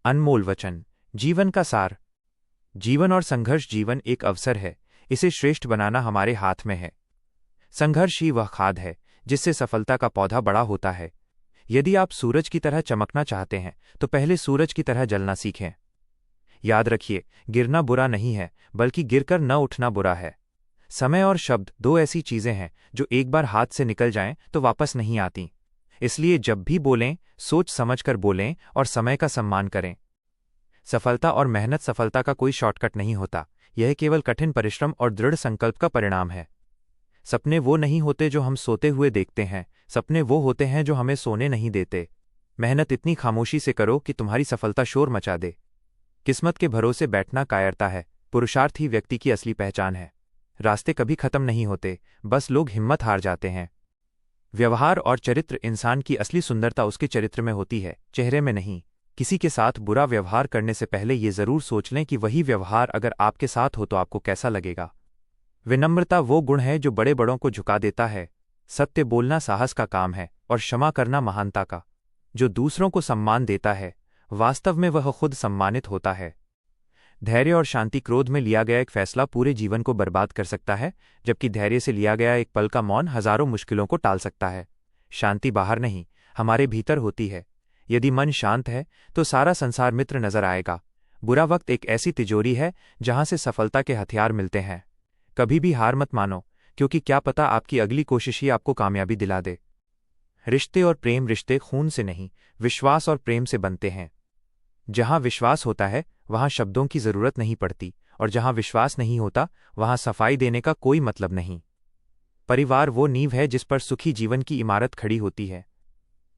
अनमोल वचन, जीवन का सार। जीवन और संघर्ष। जीवन एक अवसर है, इसे श्रेष्ठ बनाना हमारे हाथ में है। संघर्ष ही वह खाद है जिससे सफलता का पौधा बड़ा होता है। यदि आप सूरज की तरह चमकना चाहते हैं तो पहले सूरज की तरह जलना सीखें। याद रखिए, गिरना बुरा नहीं है, बल्कि गिरकर न उठना बुरा है। समय और शब्द दो ऐसी चीजें हैं जो एक बार हाथ से निकल जाएं तो वापस नहीं आती। इसलिए जब भी बोलें, सोच समझकर बोलें और समय का सम्मान करें। सफलता और मेहनत। सफलता का कोई शॉर्टकट नहीं होता, यह केवल कठिन परिश्रम और दृढ़ संकल्प का परिणाम है। सपने वो नहीं होते जो हम सोते हुए देखते हैं, सपने वो होते हैं जो हमें सोने नहीं देते। मेहनत इतनी खामोशी से करो कि तुम्हारी सफलता शोर मचा दे। किस्मत के भरोसे बैठना कायरता है, पुरुषार्थ ही व्यक्ति की असली पहचान है। रास्ते कभी खत्म नहीं होते, बस लोग हिम्मत हार जाते हैं। व्यवहार और चरित्र। इंसान की असली सुंदरता उसके चरित्र में होती है, चेहरे में नहीं। किसी के साथ बुरा व्यवहार करने से पहले ये जरूर सोच लें कि वही व्यवहार अगर आपके साथ हो तो आपको कैसा लगेगा। विनम्रता वो गुण है जो बड़े बड़ों को झुका देता है। सत्य बोलना साहस का काम है और क्षमा करना महानता का। जो दूसरों को सम्मान देता है, वास्तव में वह खुद सम्मानित होता है। धैर्य और शांति। क्रोध में लिया गया एक फैसला पूरे जीवन को बर्बाद कर सकता है, जबकि धैर्य से लिया गया एक पल का मौन हजारों मुश्किलों को टाल सकता है। शांति बाहर नहीं, हमारे भीतर होती है। यदि मन शांत है तो सारा संसार मित्र नजर आएगा। बुरा वक्त एक ऐसी तिजोरी है जहां से सफलता के हथियार मिलते हैं। कभी भी हार मत मानो, क्योंकि क्या पता आपकी अगली कोशिश ही आपको कामयाबी दिला दे। रिश्ते और प्रेम। रिश्ते खून से नहीं, विश्वास और प्रेम से बनते हैं। जहां विश्वास होता है वहां शब्दों की जरूरत नहीं पड़ती, और जहां विश्वास नहीं होता वहां सफाई देने का कोई मतलब नहीं। परिवार वो नींव है जिस पर सुखी जीवन की इमारत खड़ी होती है।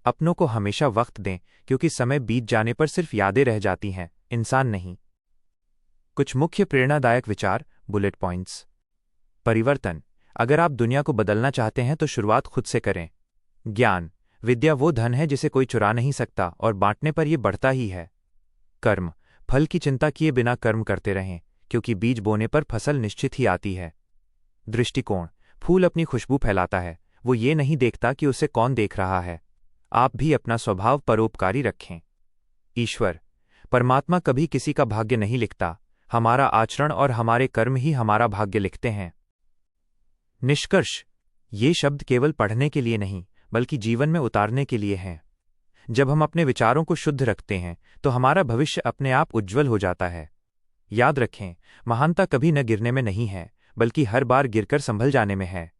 अपनों को हमेशा वक्त दें, क्योंकि समय बीत जाने पर सिर्फ यादें रह जाती हैं, इंसान नहीं। कुछ मुख्य प्रेरणादायक विचार, बुलेट पॉइंट्स। परिवर्तन। अगर आप दुनिया को बदलना चाहते हैं तो शुरुआत खुद से करें। ज्ञान। विद्या वो धन है जिसे कोई चुरा नहीं सकता, और बांटने पर यह बढ़ता ही है। कर्म। फल की चिंता किए बिना कर्म करते रहें, क्योंकि बीज बोने पर फसल निश्चित ही आती है। दृष्टिकोण। फूल अपनी खुशबू फैलाता है, वो ये नहीं देखता कि उसे कौन देख रहा है। आप भी अपना स्वभाव परोपकारी रखें। ईश्वर। परमात्मा कभी किसी का भाग्य नहीं लिखता, हमारा आचरण और हमारे कर्म ही हमारा भाग्य लिखते हैं। निष्कर्ष। ये शब्द केवल पढ़ने के लिए नहीं, बल्कि जीवन में उतारने के लिए हैं। जब हम अपने विचारों को शुद्ध रखते हैं तो हमारा भविष्य अपने आप उज्ज्वल हो जाता है। याद रखें, महानता कभी न गिरने में नहीं है, बल्कि हर बार गिरकर संभल जाने में है।